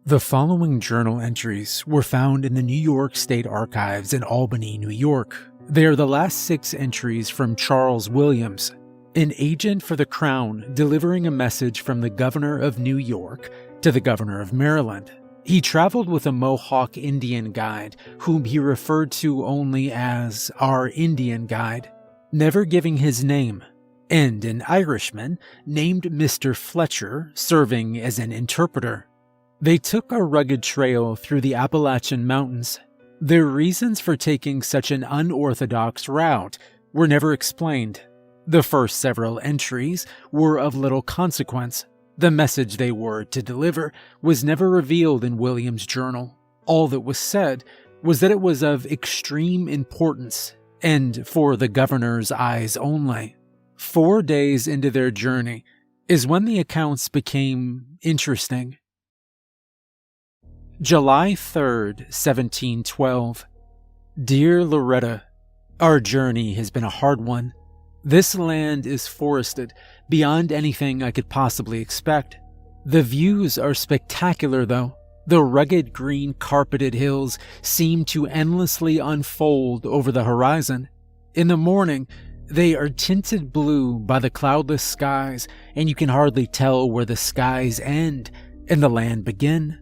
The following journal entries were found in the New York State Archives in Albany, New York. They are the last 6 entries from Charles Williams, an agent for the Crown delivering a message from the Governor of New York to the Governor of Maryland. He traveled with a Mohawk Indian guide, whom he referred to only as our Indian guide, never giving his name, and an Irishman named Mr. Fletcher serving as an interpreter. They took a rugged trail through the Appalachian Mountains. Their reasons for taking such an unorthodox route were never explained. The first several entries were of little consequence. The message they were to deliver was never revealed in Williams' journal. All that was said was that it was of extreme importance and for the governor's eyes only. 4 days into their journey is when the accounts became interesting. July 3rd, 1712. Dear Loretta, our journey has been a hard one. This land is forested beyond anything I could possibly expect. The views are spectacular though. The rugged green carpeted hills seem to endlessly unfold over the horizon. In the morning, they are tinted blue by the cloudless skies, and you can hardly tell where the skies end and the land begin.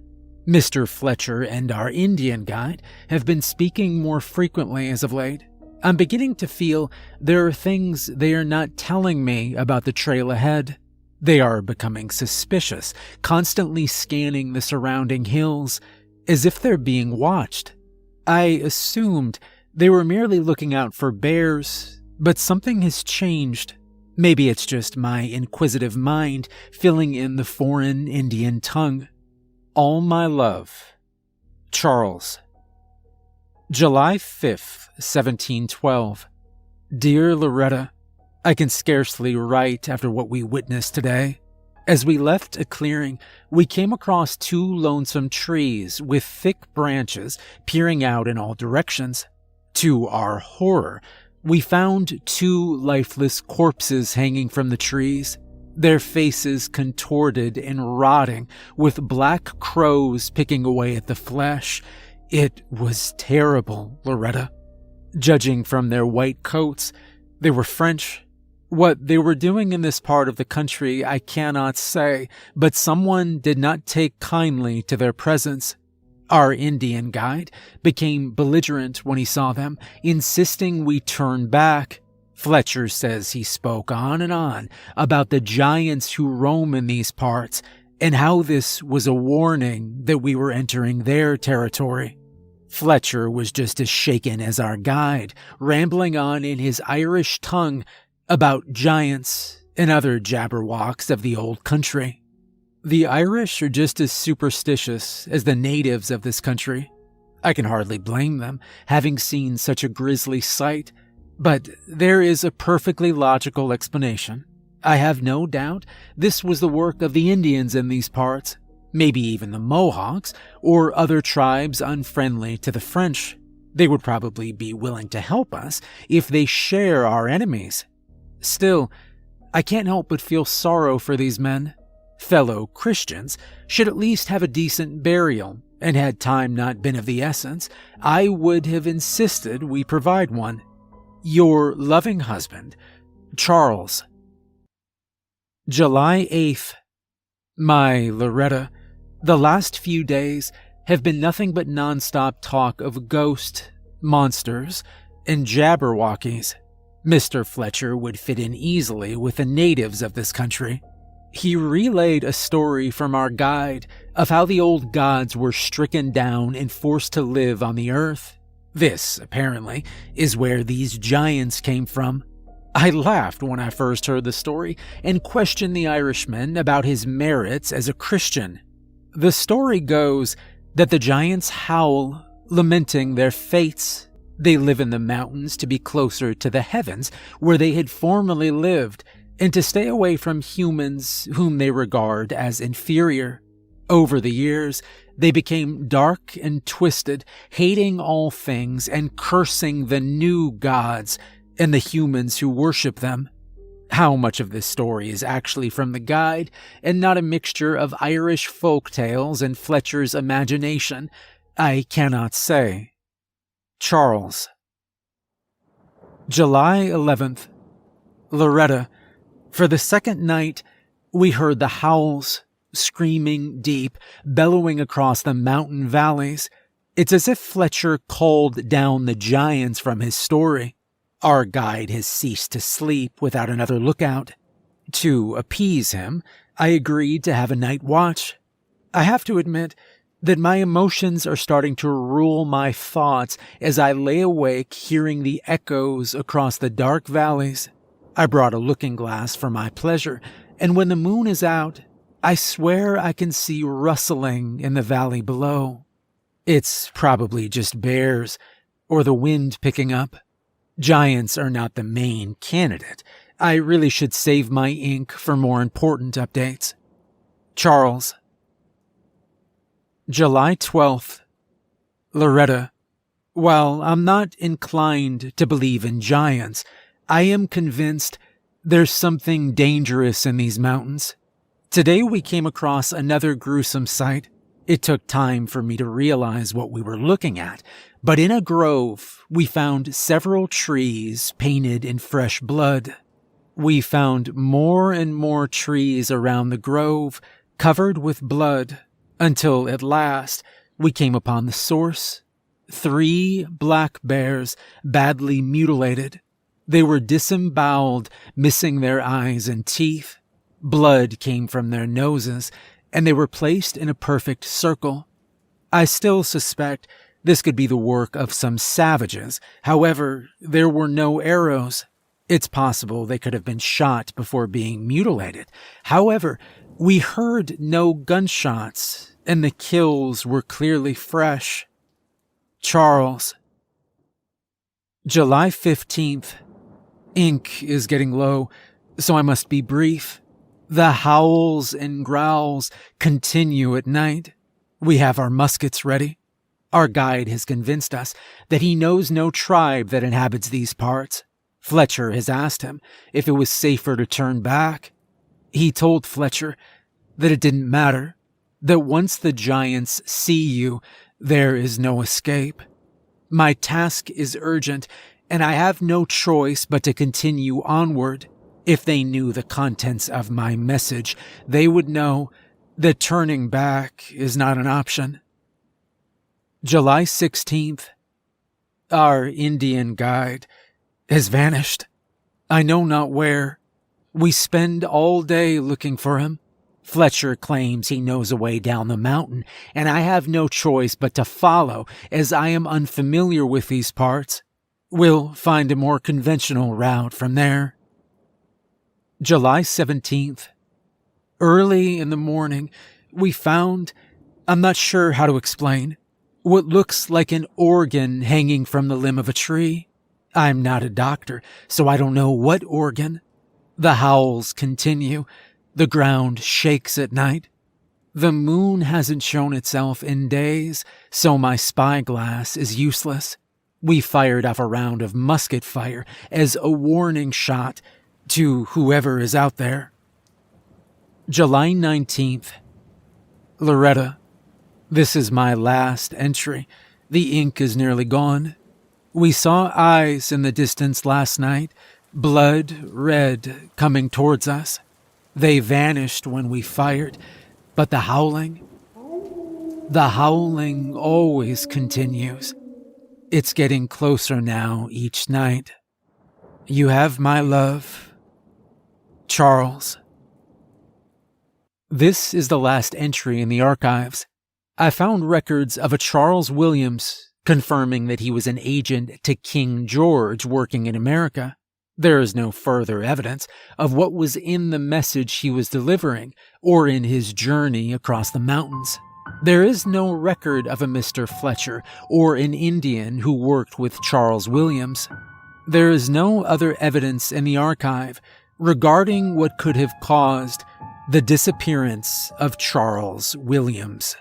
Mr. Fletcher and our Indian guide have been speaking more frequently as of late. I'm beginning to feel there are things they are not telling me about the trail ahead. They are becoming suspicious, constantly scanning the surrounding hills, as if they're being watched. I assumed they were merely looking out for bears, but something has changed. Maybe it's just my inquisitive mind filling in the foreign Indian tongue. All my love, Charles. July 5th, 1712. Dear Loretta, I can scarcely write after what we witnessed today. As we left a clearing, we came across 2 lonesome trees with thick branches peering out in all directions. To our horror, we found 2 lifeless corpses hanging from the trees, their faces contorted and rotting, with black crows picking away at the flesh. It was terrible, Loretta. Judging from their white coats, they were French. What they were doing in this part of the country I cannot say, but someone did not take kindly to their presence. Our Indian guide became belligerent when he saw them, insisting we turn back. Fletcher says he spoke on and on about the giants who roam in these parts and how this was a warning that we were entering their territory. Fletcher was just as shaken as our guide, rambling on in his Irish tongue about giants and other jabberwocks of the old country. The Irish are just as superstitious as the natives of this country. I can hardly blame them, having seen such a grisly sight. But there is a perfectly logical explanation. I have no doubt this was the work of the Indians in these parts, maybe even the Mohawks or other tribes unfriendly to the French. They would probably be willing to help us if they share our enemies. Still, I can't help but feel sorrow for these men. Fellow Christians should at least have a decent burial, and had time not been of the essence, I would have insisted we provide one. Your loving husband, Charles. July 8th. My Loretta, the last few days have been nothing but non-stop talk of ghosts, monsters, and jabberwockies. Mr. Fletcher would fit in easily with the natives of this country. He relayed a story from our guide of how the old gods were stricken down and forced to live on the earth. This, apparently, is where these giants came from. I laughed when I first heard the story and questioned the Irishman about his merits as a Christian. The story goes that the giants howl, lamenting their fates. They live in the mountains to be closer to the heavens where they had formerly lived, and to stay away from humans whom they regard as inferior. Over the years, they became dark and twisted, hating all things and cursing the new gods and the humans who worship them. How much of this story is actually from the guide and not a mixture of Irish folk tales and Fletcher's imagination, I cannot say. Charles. July 11th. Loretta. For the second night, we heard the howls, screaming deep, bellowing across the mountain valleys. It's as if Fletcher called down the giants from his story. Our guide has ceased to sleep without another lookout. To appease him, I agreed to have a night watch. I have to admit that my emotions are starting to rule my thoughts as I lay awake hearing the echoes across the dark valleys. I brought a looking glass for my pleasure, and when the moon is out, I swear I can see rustling in the valley below. It's probably just bears, or the wind picking up. Giants are not the main candidate. I really should save my ink for more important updates. Charles. July 12th. Loretta. While I'm not inclined to believe in giants, I am convinced there's something dangerous in these mountains. Today we came across another gruesome sight. It took time for me to realize what we were looking at, but in a grove we found several trees painted in fresh blood. We found more and more trees around the grove, covered with blood, until at last we came upon the source. 3 black bears, badly mutilated. They were disemboweled, missing their eyes and teeth. Blood came from their noses, and they were placed in a perfect circle. I still suspect this could be the work of some savages. However, there were no arrows. It's possible they could have been shot before being mutilated. However, we heard no gunshots, and the kills were clearly fresh. Charles. July 15th. Ink is getting low, so I must be brief. The howls and growls continue at night. We have our muskets ready. Our guide has convinced us that he knows no tribe that inhabits these parts. Fletcher has asked him if it was safer to turn back. He told Fletcher that it didn't matter, that once the giants see you, there is no escape. My task is urgent, and I have no choice but to continue onward. If they knew the contents of my message, they would know that turning back is not an option. July 16th. Our Indian guide has vanished. I know not where. We spend all day looking for him. Fletcher claims he knows a way down the mountain, and I have no choice but to follow, as I am unfamiliar with these parts. We'll find a more conventional route from there. July 17th. Early in the morning, we found, I'm not sure how to explain, what looks like an organ hanging from the limb of a tree. I'm not a doctor, so I don't know what organ. The howls continue. The ground shakes at night. The moon hasn't shown itself in days, so my spyglass is useless. We fired off a round of musket fire as a warning shot to whoever is out there. July 19th. Loretta. This is my last entry. The ink is nearly gone. We saw eyes in the distance last night, blood red, coming towards us. They vanished when we fired, but the howling always continues. It's getting closer now each night. You have my love. Charles. This is the last entry in the archives. I found records of a Charles Williams confirming that he was an agent to King George working in America. There is no further evidence of what was in the message he was delivering or in his journey across the mountains. There is no record of a Mr. Fletcher or an Indian who worked with Charles Williams. There is no other evidence in the archive regarding what could have caused the disappearance of Charles Williams.